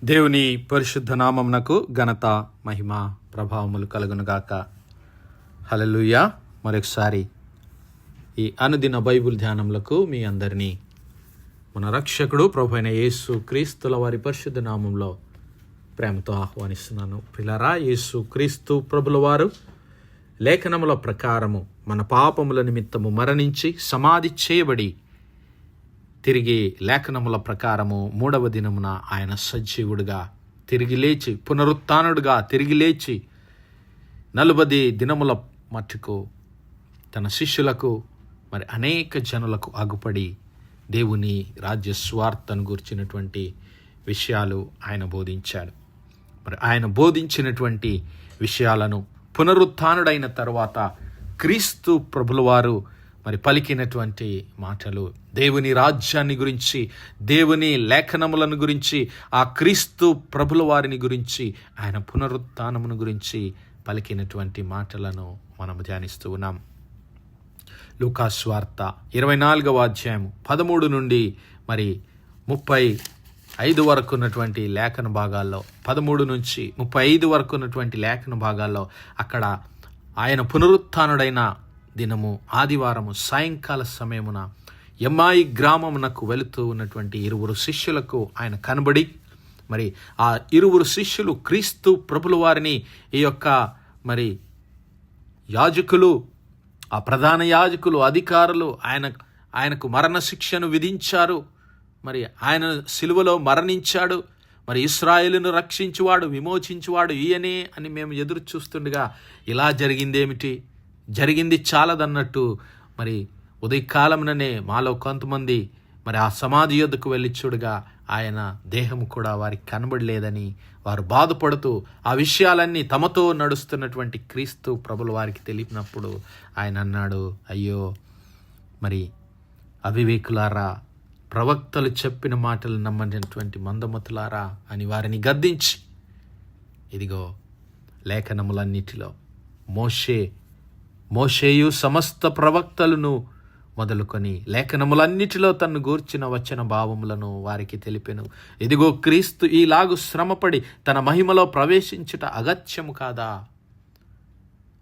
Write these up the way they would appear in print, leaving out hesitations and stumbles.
దేవుని పరిశుద్ధ నామమునకు ఘనత, మహిమ, ప్రభావములు కలుగునుగాక. హల్లెలూయా. మరొకసారి ఈ అనుదిన బైబిల్ ధ్యానములకు మీ అందరినీ మన రక్షకుడు ప్రభువైన యేసు క్రీస్తుల వారి పరిశుద్ధ నామంలో ప్రేమతో ఆహ్వానిస్తున్నాను. ప్రియులారా, యేసు క్రీస్తు ప్రభుల వారు లేఖనముల ప్రకారము మన పాపముల నిమిత్తము మరణించి సమాధి చేయబడి తిరిగి లేఖనముల ప్రకారము 3వ దినమున ఆయన సజీవుడిగా తిరిగి లేచి, పునరుత్థానుడిగా తిరిగి లేచి 40 దినముల మట్టుకు తన శిష్యులకు మరి అనేక జనులకు అగుపడి దేవుని రాజ్య స్వార్థను గూర్చినటువంటి విషయాలు ఆయన బోధించాడు. మరి ఆయన బోధించినటువంటి విషయాలను పునరుత్థానుడైన తర్వాత క్రీస్తు ప్రభుల వారు మరి పలికినటువంటి మాటలు దేవుని రాజ్యాన్ని గురించి, దేవుని లేఖనములను గురించి, ఆ క్రీస్తు ప్రభుల వారిని గురించి, ఆయన పునరుత్థానమును గురించి పలికినటువంటి మాటలను మనం ధ్యానిస్తూ ఉన్నాం. లూకా సువార్త 24వ అధ్యాయం 13 నుండి మరి 35 వరకు ఉన్నటువంటి లేఖన భాగాల్లో, 13 నుంచి 35 వరకు ఉన్నటువంటి లేఖన భాగాల్లో అక్కడ ఆయన పునరుత్థానుడైన దినము ఆదివారము సాయంకాల సమయమున ఎమ్మాయి గ్రామమునకు వెళుతూ ఉన్నటువంటి 2 శిష్యులకు ఆయన కనబడి, మరి ఆ 2 శిష్యులు క్రీస్తు ప్రభుల వారిని ఈ యొక్క మరి యాజకులు, ఆ ప్రధాన యాజకులు, అధికారులు ఆయనకు మరణశిక్షను విధించారు. మరి ఆయన సిలువలో మరణించాడు, మరి ఇశ్రాయేలును రక్షించువాడు, విమోచించువాడు ఈయనే అని మేము ఎదురు చూస్తుండగా ఇలా జరిగిందేమిటి, జరిగింది చాలదన్నట్టు మరి ఉదయకాలముననే మాలో కొంతమంది మరి ఆ సమాధి యొద్దకు వెళ్ళి చూడగా ఆయన దేహము కూడా వారికి కనబడలేదని వారు బాధపడుతూ ఆ విషయాలన్నీ తమతో నడుస్తున్నటువంటి క్రీస్తు ప్రభుల వారికి తెలిపినప్పుడు ఆయన అన్నాడు, అయ్యో మరి అవివేకులారా, ప్రవక్తలు చెప్పిన మాటలు నమ్మనటువంటి మందమతులారా అని వారిని గద్దించి, ఇదిగో లేఖనములన్నిటిలో మోషేయు సమస్త ప్రవక్తలను మొదలుకొని లేఖనములన్నిటిలో తన్ను గూర్చిన వచన భావములను వారికి తెలిపెను. ఇదిగో క్రీస్తు ఈలాగు శ్రమపడి తన మహిమలో ప్రవేశించుట అగత్యము కాదా?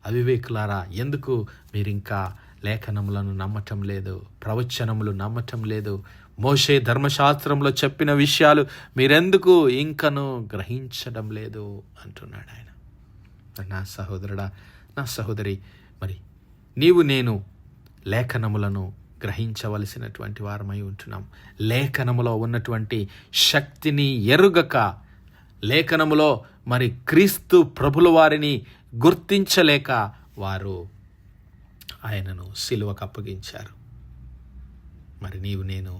అవివేకులారా, ఎందుకు మీరింకా లేఖనములను నమ్మటం లేదు, ప్రవచనములు నమ్మటం లేదు? మోషే ధర్మశాస్త్రంలో చెప్పిన విషయాలు మీరెందుకు ఇంకను గ్రహించడం లేదు అంటున్నాడు ఆయన. నా సహోదరుడా, నా సహోదరి, మరి నీవు నేను లేఖనములను గ్రహించవలసినటువంటి వారమై ఉంటున్నాం. లేఖనములో ఉన్నటువంటి శక్తిని ఎరుగక, లేఖనములో మరి క్రీస్తు ప్రభుల వారిని గుర్తించలేక వారు ఆయనను సిలువకు అప్పగించారు. మరి నీవు నేను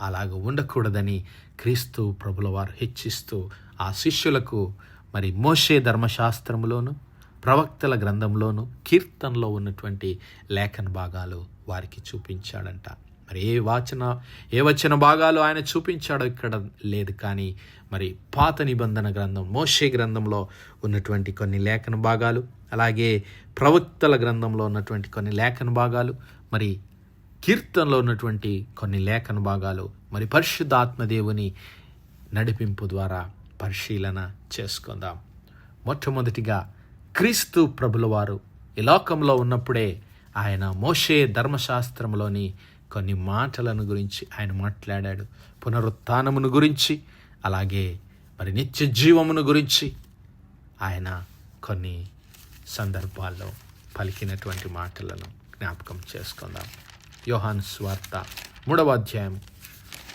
అలాగ ఉండకూడదని క్రీస్తు ప్రభుల వారు హెచ్చిస్తూ ఆ శిష్యులకు మరి మోషే ధర్మశాస్త్రములోను, ప్రవక్తల గ్రంథంలోను, కీర్తనలో ఉన్నటువంటి లేఖన భాగాలు వారికి చూపించాడంట. మరి ఏ వచన భాగాలు ఆయన చూపించాడో ఇక్కడ లేదు, కానీ మరి పాత నిబంధన గ్రంథం మోషే గ్రంథంలో ఉన్నటువంటి కొన్ని లేఖన భాగాలు, అలాగే ప్రవక్తల గ్రంథంలో ఉన్నటువంటి కొన్ని లేఖన భాగాలు, మరి కీర్తనలో ఉన్నటువంటి కొన్ని లేఖన భాగాలు, మరి పరిశుద్ధాత్మ దేవుని నడిపింపు ద్వారా పరిశీలన చేసుకుందాం. మొట్టమొదటిగా క్రీస్తు ప్రభుల వారు ఈ లోకంలో ఉన్నప్పుడే ఆయన మోషే ధర్మశాస్త్రంలోని కొన్ని మాటలను గురించి ఆయన మాట్లాడాడు. పునరుత్థానమును గురించి, అలాగే మరి నిత్య జీవమును గురించి ఆయన కొన్ని సందర్భాల్లో పలికినటువంటి మాటలను జ్ఞాపకం చేసుకుందాం. యోహాను సువార్త 3వ అధ్యాయం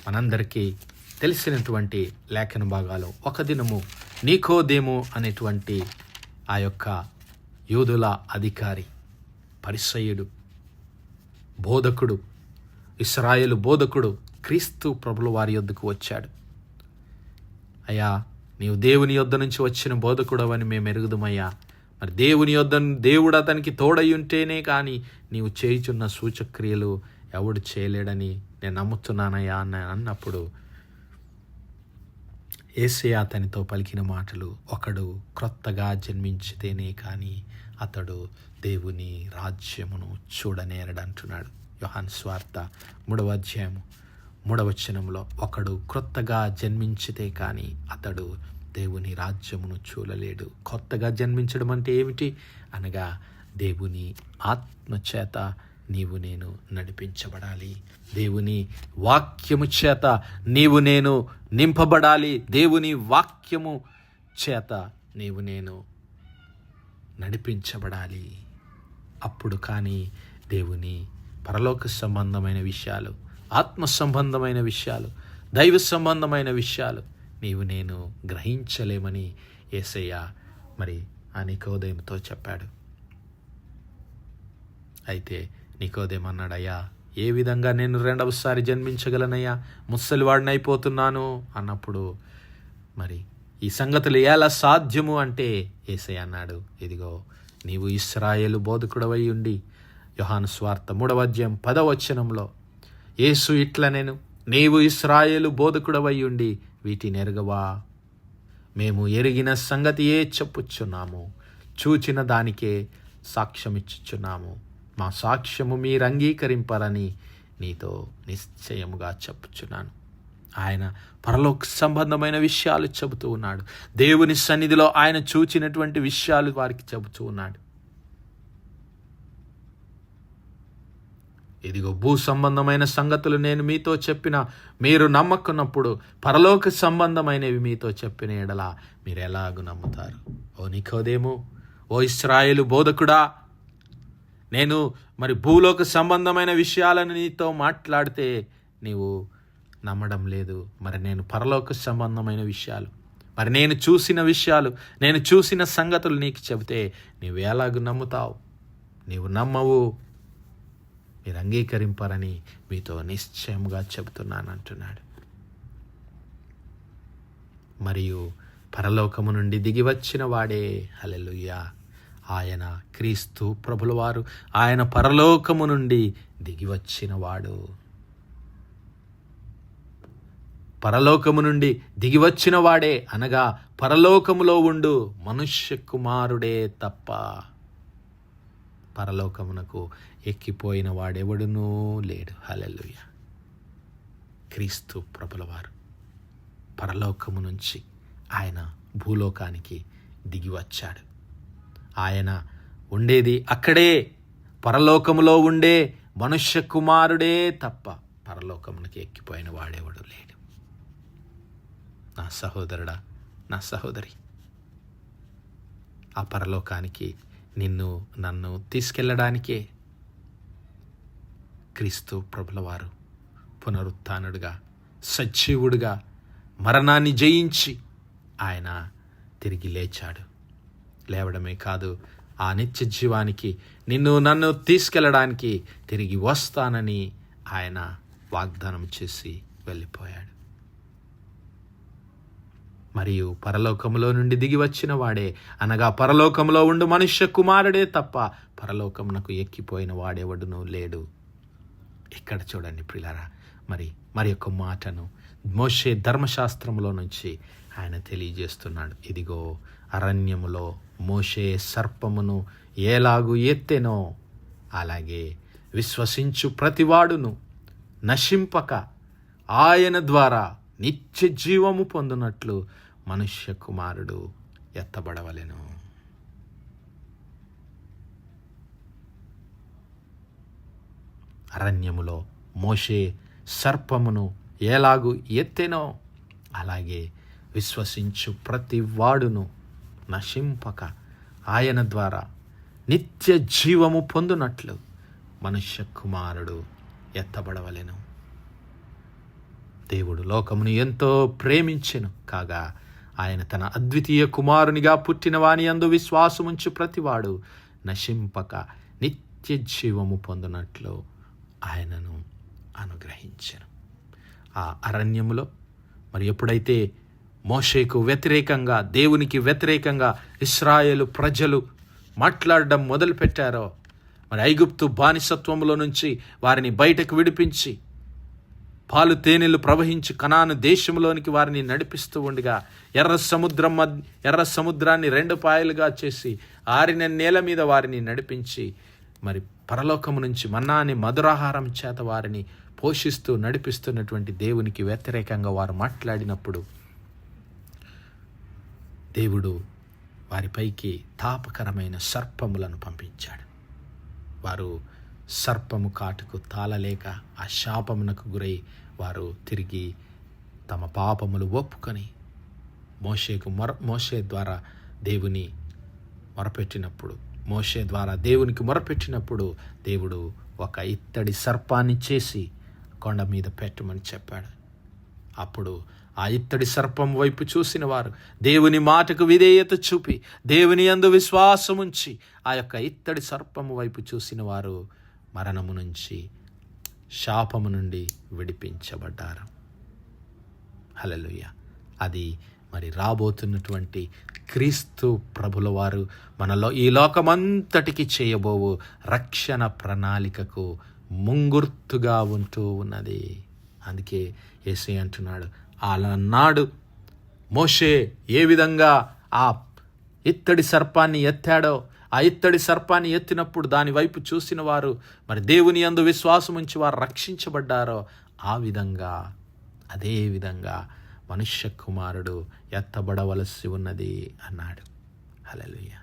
మనందరికీ తెలిసినటువంటి లేఖన భాగాలు. ఒక దినము నీకోదేము అనేటువంటి ఆ యొక్క యూదుల అధికారి, పరిసయ్యుడు, బోధకుడు, ఇశ్రాయేలు బోధకుడు క్రీస్తు ప్రభుల వారి యొద్దకు వచ్చాడు. అయ్యా, నీవు దేవుని యొద్ద నుంచి వచ్చిన బోధకుడు అని మేము ఎరుగుదుమయ్యా. మరి దేవుడు అతనికి తోడై ఉంటేనే కానీ నీవు చేయుచున్న సూచక్రియలు ఎవడు చేయలేడని నేను నమ్ముతున్నానయ్యా అన్నప్పుడు యేసయ్య అతనితో పలికిన మాటలు, ఒకడు క్రొత్తగా జన్మించితేనే కానీ అతడు దేవుని రాజ్యమును చూడనేరడు అంటున్నాడు. యోహాను సువార్త 3వ అధ్యాయము 3వ వచనంలో, ఒకడు క్రొత్తగా జన్మించితే కానీ అతడు దేవుని రాజ్యమును చూడలేడు. కొత్తగా జన్మించడం అంటే ఏమిటి అనగా, దేవుని ఆత్మచేత నీవు నేను నడిపించబడాలి. దేవుని వాక్యము చేత నీవు నేను నింపబడాలి. దేవుని వాక్యము చేత నీవు నేను నడిపించబడాలి. అప్పుడు కానీ దేవుని పరలోక సంబంధమైన విషయాలు, ఆత్మ సంబంధమైన విషయాలు, దైవ సంబంధమైన విషయాలు నీవు నేను గ్రహించలేమని యేసయ్య మరి ఆ నికోదేముతో చెప్పాడు. అయితే నికోదేము అన్నాడు, అయ్యా, ఏ విధంగా నేను రెండవసారి జన్మించగలనయ్యా, ముసలివాడిని అయిపోతున్నాను అన్నప్పుడు, మరి ఈ సంగతులు ఎలా సాధ్యము అంటే యేసయ్య అన్నాడు, ఇదిగో నీవు ఇశ్రాయేలు బోధకుడవై ఉండి, యోహాను సువార్త 3వ అధ్యాయం 10వ వచనంలో యేసు ఇట్లా, నేను నీవు ఇశ్రాయేలు బోధకుడవై ఉండి వీటిని ఎరగవా? మేము ఎరిగిన సంగతియే చెప్పుచున్నాము, చూచిన దానికే సాక్ష్యమిచ్చుచున్నాము. మా సాక్ష్యము మీరు అంగీకరింపరని నీతో నిశ్చయముగా చెప్పుచున్నాను. ఆయన పరలోక సంబంధమైన విషయాలు చెబుతూ ఉన్నాడు. దేవుని సన్నిధిలో ఆయన చూచినటువంటి విషయాలు వారికి చెబుతూ ఉన్నాడు. ఇదిగో భూ సంబంధమైన సంగతులు నేను మీతో చెప్పిన మీరు నమ్మకున్నప్పుడు పరలోక సంబంధమైనవి మీతో చెప్పిన ఎడల మీరు ఎలాగూ నమ్ముతారు? ఓ నికోదేము, ఓ ఇశ్రాయేలు బోధకుడా, నేను మరి భూలోక సంబంధమైన విషయాలను నీతో మాట్లాడితే నీవు నమ్మడం లేదు. మరి నేను పరలోక సంబంధమైన విషయాలు, మరి నేను చూసిన విషయాలు, నేను చూసిన సంగతులు నీకు చెబితే నీవు ఎలాగూ నమ్ముతావు? నీవు నమ్మవు, మీరు అంగీకరింపరని మీతో నిశ్చయముగా చెబుతున్నాను అంటున్నాడు. మరియు పరలోకము నుండి దిగి వచ్చిన వాడే, హల్లెలూయా, ఆయన క్రీస్తు ప్రభుల వారు, ఆయన పరలోకము నుండి దిగి వచ్చిన వాడు. పరలోకము నుండి దిగి వచ్చిన వాడే అనగా పరలోకములో ఉండు మనుష్య కుమారుడే తప్ప పరలోకమునకు ఎక్కిపోయిన వాడెవడునూ లేడు. హల్లెలూయా. క్రీస్తు ప్రభుల వారు పరలోకము నుంచి ఆయన భూలోకానికి దిగి వచ్చాడు. ఆయన ఉండేది అక్కడే, పరలోకములో ఉండే మనుష్య కుమారుడే తప్ప పరలోకమునకి ఎక్కిపోయిన వాడెవడు లేడు. నా సహోదరుడా, నా సహోదరి, ఆ పరలోకానికి నిన్ను నన్ను తీసుకెళ్ళడానికే క్రీస్తు ప్రభుల వారు పునరుత్థానుడుగా, సజీవుడుగా, మరణాన్ని జయించి ఆయన తిరిగి లేచాడు. లేవడమే కాదు, ఆ నిత్య జీవానికి నిన్ను నన్ను తీసుకెళ్ళడానికి తిరిగి వస్తానని ఆయన వాగ్దానం చేసి వెళ్ళిపోయాడు. మరియు పరలోకములో నుండి దిగి వచ్చిన వాడే అనగా పరలోకములో ఉండు మనుష్య కుమారుడే తప్ప పరలోకమునకు ఎక్కిపోయిన వాడెవడునూ లేడు. ఇక్కడ చూడండి ప్రియులారా, మరి యొక్క మాటను మోషే ధర్మశాస్త్రములో నుంచి ఆయన తెలియజేస్తున్నాడు. ఇదిగో అరణ్యములో మోషే సర్పమును ఎలాగు ఎత్తెనో అలాగే విశ్వసించు ప్రతివాడును నశింపక ఆయన ద్వారా నిత్య జీవము పొందునట్లు మనుష్య కుమారుడు ఎత్తబడవలెను. అరణ్యములో మోషే సర్పమును ఎలాగు ఎత్తెనో అలాగే విశ్వసించు ప్రతి వాడును నశింపక ఆయన ద్వారా నిత్య జీవము పొందునట్లు మనుష్య కుమారుడు ఎత్తబడవలెను. దేవుడు లోకమును ఎంతో ప్రేమించెను కాగా ఆయన తన అద్వితీయ కుమారునిగా పుట్టిన వాని యందు విశ్వాసముంచు ప్రతివాడు నశింపక నిత్య జీవము పొందునట్లు ఆయనను అనుగ్రహించెను. ఆ అరణ్యములో మరి ఎప్పుడైతే మోషేకు వ్యతిరేకంగా, దేవునికి వ్యతిరేకంగా ఇశ్రాయేలు ప్రజలు మాట్లాడడం మొదలుపెట్టారో, మరి ఐగుప్తు బానిసత్వంలో నుంచి వారిని బయటకు విడిపించి పాలు తేనెలు ప్రవహించి కనాను దేశంలోనికి వారిని నడిపిస్తూ ఉండగా ఎర్ర సముద్రాన్ని 2 పాయలుగా చేసి ఆరిన నేల మీద వారిని నడిపించి మరి పరలోకము నుంచి మన్నాని మధురాహారం చేత వారిని పోషిస్తూ నడిపిస్తున్నటువంటి దేవునికి వ్యతిరేకంగా వారు మాట్లాడినప్పుడు దేవుడు వారిపైకి తాపకరమైన సర్పములను పంపించాడు. వారు సర్పము కాటుకు తాళలేక ఆ శాపమునకు గురై వారు తిరిగి తమ పాపములు ఒప్పుకొని మోషే ద్వారా దేవునికి మొరపెట్టినప్పుడు దేవుడు ఒక ఇత్తడి సర్పాన్ని చేసి కొండ మీద పెట్టమని చెప్పాడు. అప్పుడు ఆ ఇత్తడి సర్పం వైపు చూసిన వారు దేవుని మాటకు విధేయత చూపి దేవుని యందు విశ్వాసముంచి ఆ యొక్క ఇత్తడి సర్పము వైపు చూసిన వారు మరణము నుంచి, శాపము నుండి విడిపించబడ్డారు. హల్లెలూయా. అది మరి రాబోతున్నటువంటి క్రీస్తు ప్రభుల వారు మనలో ఈ లోకమంతటికి చేయబోవు రక్షణ ప్రణాళికకు ముంగుర్తుగా ఉంటూ ఉన్నది. అందుకే యేసయ్య అంటున్నాడు, ఆనాడు మోషే ఏ విధంగా ఆ ఇత్తడి సర్పాన్ని ఎత్తాడో, ఆ ఇత్తడి సర్పాన్ని ఎత్తినప్పుడు దాని వైపు చూసిన వారు మరి దేవుని యందు విశ్వాసం ఉంచి వారు రక్షించబడ్డారో అదే విధంగా మనుష్య కుమారుడు ఎత్తబడవలసి ఉన్నది అన్నాడు. హల్లెలూయా.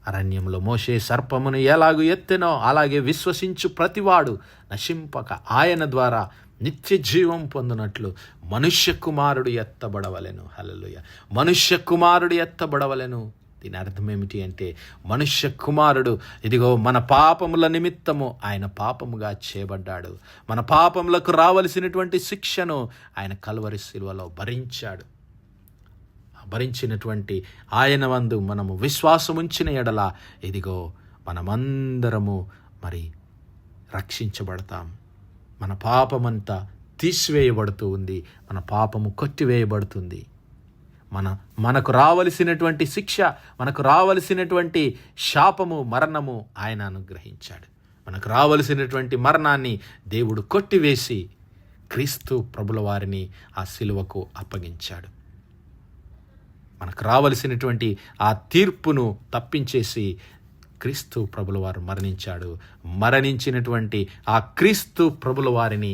అరణ్యంలో మోషే సర్పమును ఎలాగూ ఎత్తెనో అలాగే విశ్వసించు ప్రతివాడు నశింపక ఆయన ద్వారా నిత్య జీవం పొందినట్లు మనుష్య కుమారుడు ఎత్తబడవలెను. హల్లెలూయా. మనుష్య కుమారుడు ఎత్తబడవలెను. దీని అర్థం ఏమిటి అంటే, మనుష్య కుమారుడు ఇదిగో మన పాపముల నిమిత్తము ఆయన పాపముగా చేయబడ్డాడు. మన పాపములకు రావలసినటువంటి శిక్షను ఆయన కల్వరి శిలువలో భరించాడు. భరించినటువంటి ఆయన వందు మనము విశ్వాసం ఉంచిన ఎడల ఇదిగో మనమందరము మరి రక్షించబడతాం. మన పాపమంతా తీసివేయబడుతూ ఉంది. మన పాపము కొట్టివేయబడుతుంది. మనకు రావలసినటువంటి శిక్ష, మనకు రావలసినటువంటి శాపము, మరణము ఆయన అనుగ్రహించాడు. మనకు రావలసినటువంటి మరణాన్ని దేవుడు కొట్టివేసి క్రీస్తు ప్రభుల వారిని ఆ సిలువకు అప్పగించాడు. మనకు రావలసినటువంటి ఆ తీర్పును తప్పించేసి క్రీస్తు ప్రభుల వారు మరణించాడు. మరణించినటువంటి ఆ క్రీస్తు ప్రభుల వారిని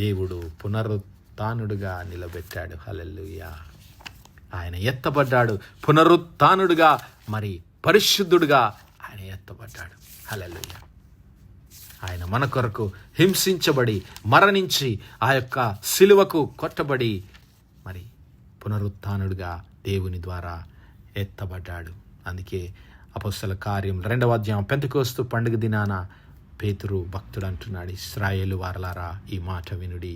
దేవుడు పునరుత్థానుడుగా నిలబెట్టాడు. హల్లెలూయా. ఆయన ఎత్తబడ్డాడు పునరుత్థానుడుగా, మరి పరిశుద్ధుడుగా ఆయన ఎత్తబడ్డాడు. హల్లెలూయా. ఆయన మన కొరకు హింసించబడి మరణించి ఆ యొక్క సిలువకు కొట్టబడి మరి పునరుత్థానుడుగా దేవుని ద్వారా ఎత్తబడ్డాడు. అందుకే అపొస్తల కార్యం 2వ అధ్యాయం పెంతెకోస్తు పండుగ దినాన పేతురు భక్తుడు అంటున్నాడు, ఇశ్రాయేలు వారలారా ఈ మాట వినుడి,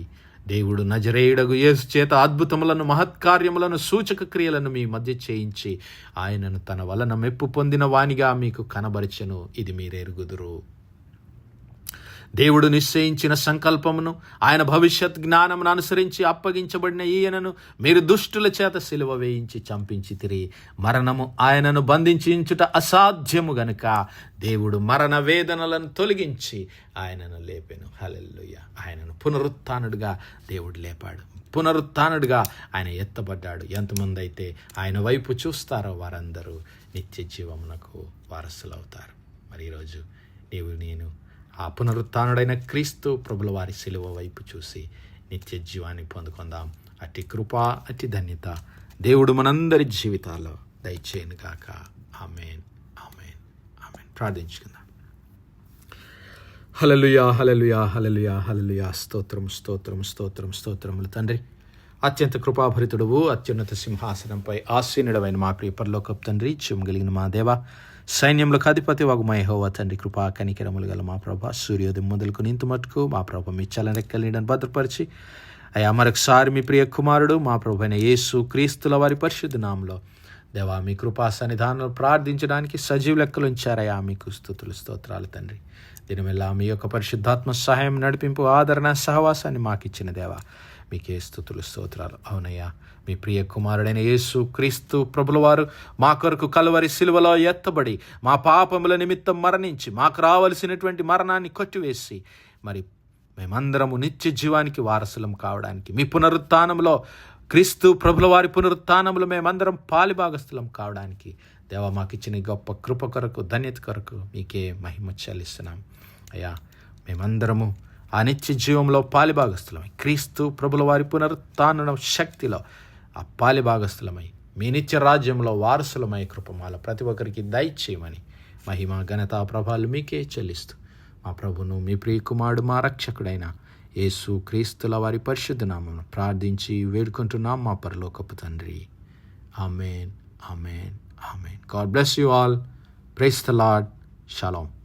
దేవుడు నజరేయుడగు యేసు చేత అద్భుతములను, మహత్కార్యములను, సూచక క్రియలను మీ మధ్య చేయించి ఆయనను తన వలన మెప్పు పొందిన వానిగా మీకు కనబరచెను. ఇది మీరెరుగుదురు. దేవుడు నిశ్చయించిన సంకల్పమును, ఆయన భవిష్యత్ జ్ఞానమును అనుసరించి అప్పగించబడిన ఈయనను మీరు దుష్టుల చేత సిలువ వేయించి చంపించితిరి. మరణము ఆయనను బంధించుట అసాధ్యము గనుక దేవుడు మరణ వేదనలను తొలగించి ఆయనను లేపెను. హల్లెలూయా. ఆయనను పునరుత్థానుడుగా దేవుడు లేపాడు. పునరుత్థానుడుగా ఆయన ఎత్తబడ్డాడు. ఎంతమంది అయితే ఆయన వైపు చూస్తారో వారందరూ నిత్య జీవమునకు వారసులవుతారు. మరి ఈరోజు నేను ఆ పునరుత్థానుడైన క్రీస్తు ప్రభుల వారి సిలువ వైపు చూసి నిత్య జీవాన్ని పొందుకుందాం. అట్టి కృప, అట్టి ధన్యత దేవుడు మనందరి జీవితాల్లో దయచేయను గాక. ఆమేన్, ఆమేన్, ఆమేన్. ప్రార్థించుకుందాం. హల్లెలూయా, హల్లెలూయా, హల్లెలూయా, హల్లెలూయా. స్తోత్రం, స్తోత్రం, స్తోత్రం, స్తోత్రములు తండ్రి. అత్యంత కృపాభరితుడువు, అత్యున్నత సింహాసనంపై ఆసీనుడవైన మా ప్రియ పరలోకపు తండ్రి, చిమ్మగలిగిన మా దేవ, సైన్యములకు అధిపతి వగు మా యెహోవా తండ్రి, కృపా కనికరములు గల మా ప్రభ, సూర్యోదయం మొదలుకొని ఇంత మట్టుకు మా ప్రభ మీ చల్లని రెక్కల నీడను భద్రపరిచి అయ్యా మరొకసారి మీ ప్రియ కుమారుడు మా ప్రభు అయిన యేసు క్రీస్తుల వారి పరిశుద్ధ నామములో దేవా మీ కృపా సన్నిధానంలో ప్రార్థించడానికి సజీవ లెక్కలు ఉంచారయ్యా. మీకు స్తుతులు, స్తోత్రాలు తండ్రి. దీనివల్ల మీ యొక్క పరిశుద్ధాత్మ సహాయం, నడిపింపు, ఆదరణ, సహవాసాన్ని మాకు ఇచ్చిన దేవా మీకే స్తుతులు, స్తోత్రాలు. అవునయ్యా, మీ ప్రియ కుమారుడైన యేసు క్రీస్తు ప్రభుల వారు మా కొరకు కల్వరి సిలువలో ఎత్తబడి మా పాపముల నిమిత్తం మరణించి మాకు రావలసినటువంటి మరణాన్ని కొట్టివేసి మరి మేమందరము నిత్య జీవానికి వారసులం కావడానికి, మీ పునరుత్థానంలో, క్రీస్తు ప్రభుల వారి పునరుత్థానంలో మేమందరం పాలిభాగస్థులం కావడానికి దేవా మాకు ఇచ్చిన గొప్ప కృప కొరకు, ధన్యత కొరకు మీకే మహిమ చెల్లిస్తున్నాం. అయ్యా, మేమందరము ఆ నిత్య జీవంలో పాలిభాగస్థులమై, క్రీస్తు ప్రభుల వారి పునరుత్థాన శక్తిలో ఆ పాలిభాగస్థులమై, మీ నిత్య రాజ్యంలో వారసులమై కృపమాల ప్రతి ఒక్కరికి దయచేయమని మహిమ ఘనత ప్రభావాలు మీకే చెల్లిస్తూ మా ప్రభును, మీ ప్రియకుమారుడు, మా రక్షకుడైన యేసు క్రీస్తుల వారి పరిశుద్ధ నామమున ప్రార్థించి వేడుకుంటున్నాం మా పరలోకపు తండ్రి. Amen, amen, amen. God bless you all. Praise the Lord. Shalom.